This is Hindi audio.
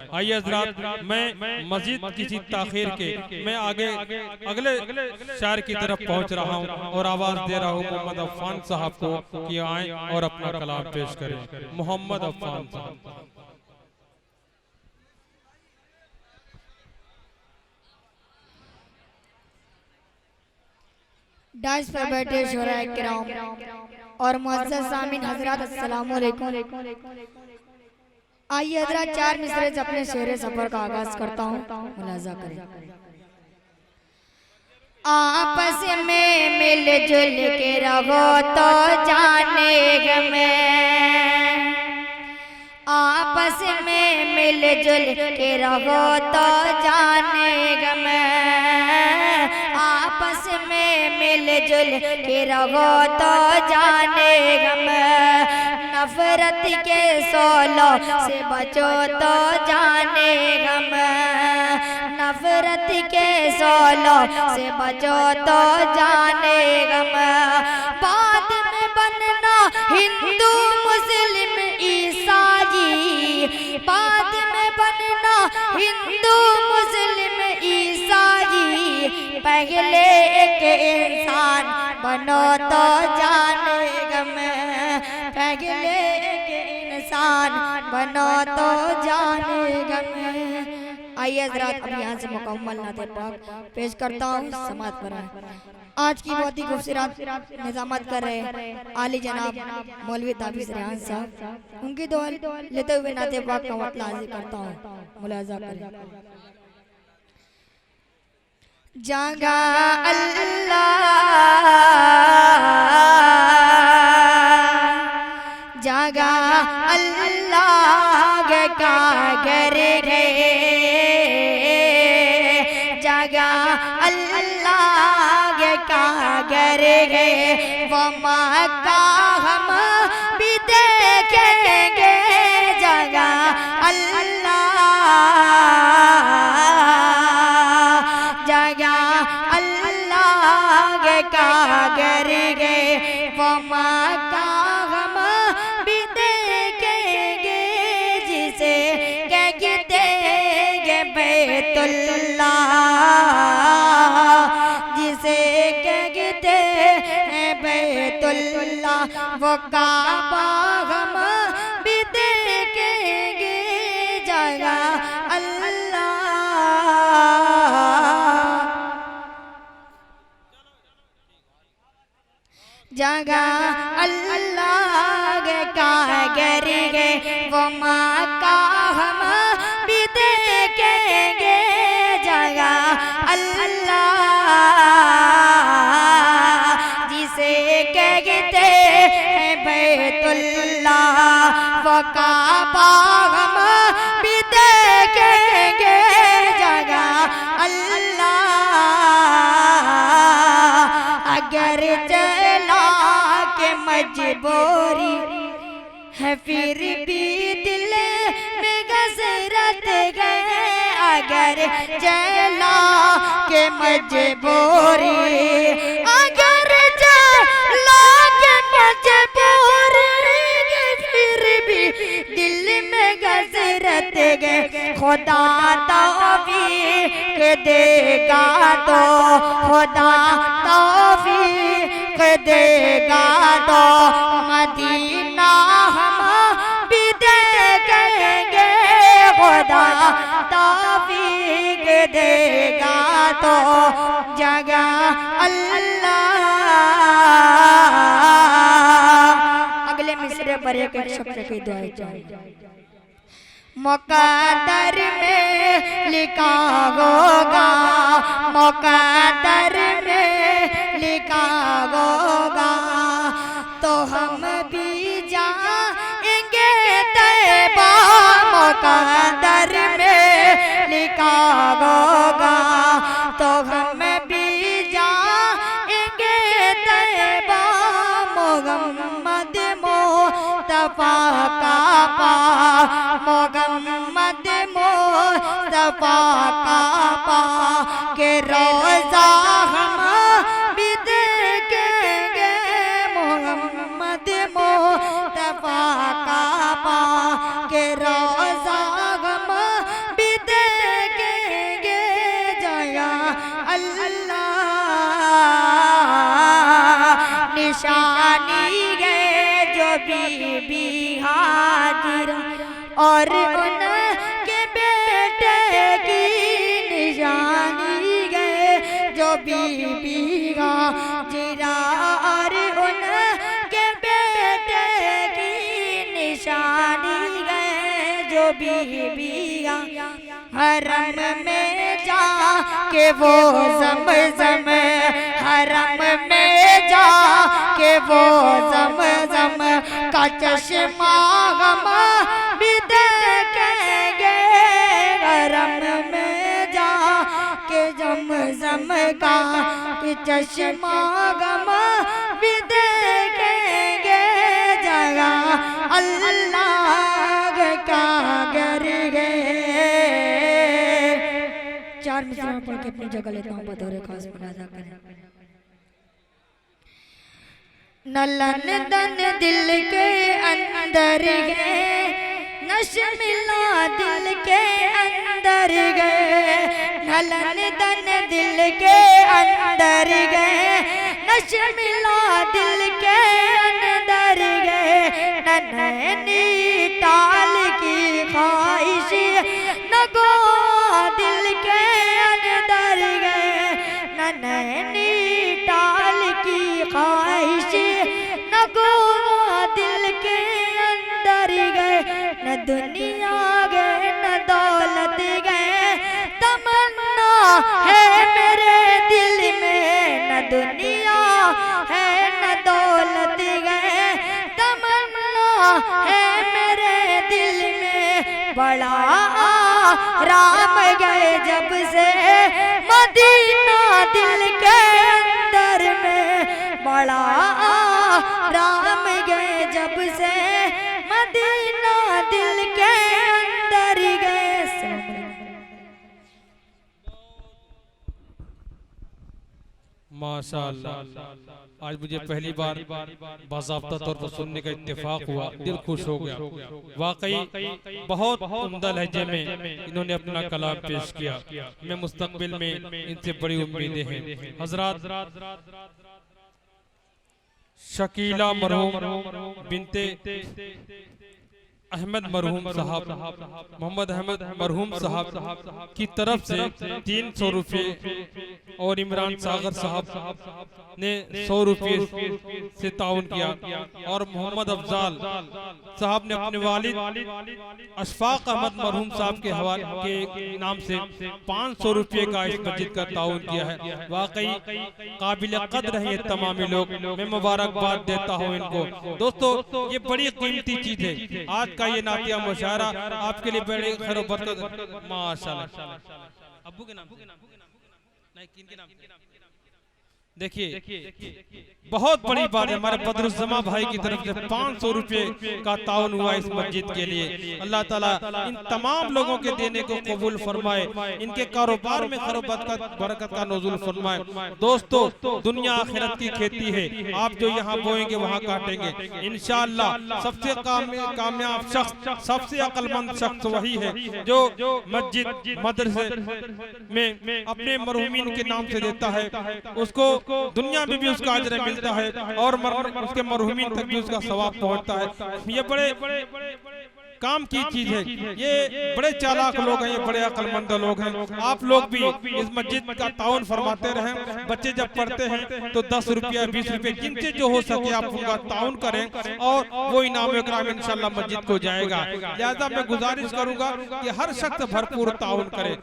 आइए हज़रात, मैं मजीद किसी ताखीर के मैं आगे अगले शायर की तरफ पहुंच रहा हूं और आवाज दे रहा हूं मोहम्मद अफ़ान साहब को कि आए और अपना कलाम पेश करें। मोहम्मद अफ़ान साहब। डाइस पर बैठे शोराए किराम और मुअज़्ज़ज़ सामीन हज़रात, अस्सलामु अलैकुम। आइए हज़रात, चार मिसरे से अपने शेर सफर का आगाज करता हूँ, मुलाज़ा करें। आपस में मिलजुल के रहो तो जाने में, आपस में मिलजुल के रहो तो जाने में, आपस में मिलजुल के रहो तो जाने में, नफरत के सोलों से बचो तो जाने में, नफरत के सोलों से बचो तो जाने में, बाद में बनना हिंदू मुस्लिम ईसाई, बाद में बनना हिंदू मुस्लिम ईसाई, पहले एक इंसान बनो तो जाने में, पहले एक इंसान बनो तो जाने में। आइए हज़रात, अब यहाँ से मुकम्मल नाते पाक पेश करता हूँ, समात पर आज की बहुत ही खूबसूरत निज़ामत कर रहे हैं आली जनाब मौलवी ताबिज़ रेहान साहब। उनकी दुआ लेते हुए नाते पाक का मतलब हाजिर करता हूँ, मुलाज़ा करें। जागा अल्लाह, जागा अल्लाह का घर रे, जागा अल्लाह का घर रे, वो मक्का हम भी देखेंगे, जागा अल्लाह, जागा अल्लाह का घर रे, वो मक्का हम भी देखेंगे, जिसे कहते हैं बैतुल्लाह, जिसे कहते हैं बैतुल्लाह, वो काबा हम भी देखेंगे, जागा अल्लाह, जागा अल्लाह का घर रे, वो मक्का हम भी देखेंगे, जागा अल्लाह, जिसे कहते हैं बैतुल्लाह, वो काबा हम भी देखेंगे, जागा अल्लाह, अगर चला के मजबूरी है फिर भी दिल में गजरत गए, अगर चला के मजबूरी, अगर चला के मजबूरी, फिर भी दिल में गजरत गए, खुदा तौफीक देगा तो, खुदा तौफीक देगा तो, मदीना हम भी देखेंगे, खुदा तौफीक देगा तो, जगा अल्लाह। अगले मिसरे पर एक शब्द की दुआ चाहिए। मुक़द्दर में लिखा होगा, मुक़द्दर में लिखा होगा, तो हम भी जाएंगे तैबा, मुक़द्दर में लिखा होगा, तो हम भी जाएंगे तैबा, मोहम्मद मुस्तफा का पा, मोहम्मद मुस्तफा का पा के रोज़ा हम भी देखेंगे, मोहम्मद मुस्तफा का पा के रोज़ा हम भी हाजिर और उनके बेटे की निशानी गए जो बीबी हाजिरा और उनके बेटे की निशानी गए जो बीबी हरम में जा के वो ज़म-ज़म हरम में जा के वो ज़म-ज़म का चश्मा हम भी देखेंगे हरम में जा के ज़म-ज़म का चश्मा हम भी देखेंगे जगह अल्लाह का घर गए। चार मिसरा पढ़ के अपनी जगह लेता हूँ, बतौर खास मुलाजा करें। नलन दन दिल के अंदर गए, नश मिला दिल के अंदर गए, नलन दन दिल के अंदर गए, नश मिला दिल के अंदर गए, नैनी ताल की ख्वाहिश न गो दिल के अंदर गए, नैनी ताल की ख्वाहिश न गो दिल के अंदर गए, न दुनिया गए न दौलत गए, तमन्ना है मेरे दिल में, न दुनिया है न दौलत गए, तमन्ना है मेरे दिल में, बड़ा राम गए जब से मदीना दिल के अंदर में, बड़ा राम गए जब से मदीना दिल के अंदर गए। माशाअल्लाह, आज मुझे पहली बार बाज़ाब्ता तौर पर सुनने का इत्तेफाक हुआ, दिल खुश हो गया। वाकई बहुत उम्दा लहजे में इन्होंने अपना कलाम पेश किया। मैं मुस्तकबिल में इनसे बड़ी उम्मीदें हैं। हजरात, शकीला मरहूम बिनते अहमद मरहूम साहब, मोहम्मद अहमद मरहूम साहब की तरफ से 300 रुपये और इमरान सागर साहब ने 100 रुपये से ताउन किया और मोहम्मद अफजाल साहब ने अपने वालिद अशफाक अहमद मरहूम साहब के हवाले के नाम से 500 रुपये का इस मस्जिद का ताउन किया है। वाकई काबिल कद्र है ये तमामी लोग, मैं मुबारकबाद देता हूँ इनको। दोस्तों, ये बड़ी कीमती चीज है। आज का ये नातिया मुशायरा आपके लिए बड़े खैर बरकत। माशाअल्लाह, अब्बू के नाम नहीं, किन के नाम? देखिए, बहुत बड़ी बात है। हमारे बदरुज़्ज़मा भाई की तरफ से 500 रुपये का ताउन हुआ इस मस्जिद के लिए। अल्लाह ताला इन तमाम लोगों के देने को कबूल फरमाए, इनके कारोबार में बरकत का नज़ुल फरमाए। दोस्तों, दुनिया आखिरत की खेती है, आप जो यहाँ बोएंगे वहाँ काटेंगे इंशाअल्लाह। सबसे कामयाब शख्स, सबसे अक्लमंद शख्स वही है जो मस्जिद मदरसे में अपने मरहूमीन के नाम से देता है। उसको दुनिया में भी उसका अजर मिलता है और उसके मरहूमीन तक भी उसका सवाब पहुंचता है। ये बड़े काम की चीज है। ये बड़े चालाक लोग हैं, ये बड़े अक्लमंद लोग हैं। आप लोग भी इस मस्जिद का ताउन फरमाते रहें। बच्चे जब पढ़ते हैं तो 10 रुपया 20 रुपये जिनसे जो हो सके आप उनका ताउन करें और वो इनाम इकराम इंशाल्लाह मस्जिद को जाएगा। लिहाजा मैं गुजारिश करूंगा कि हर शख्स भरपूर ताउन करे।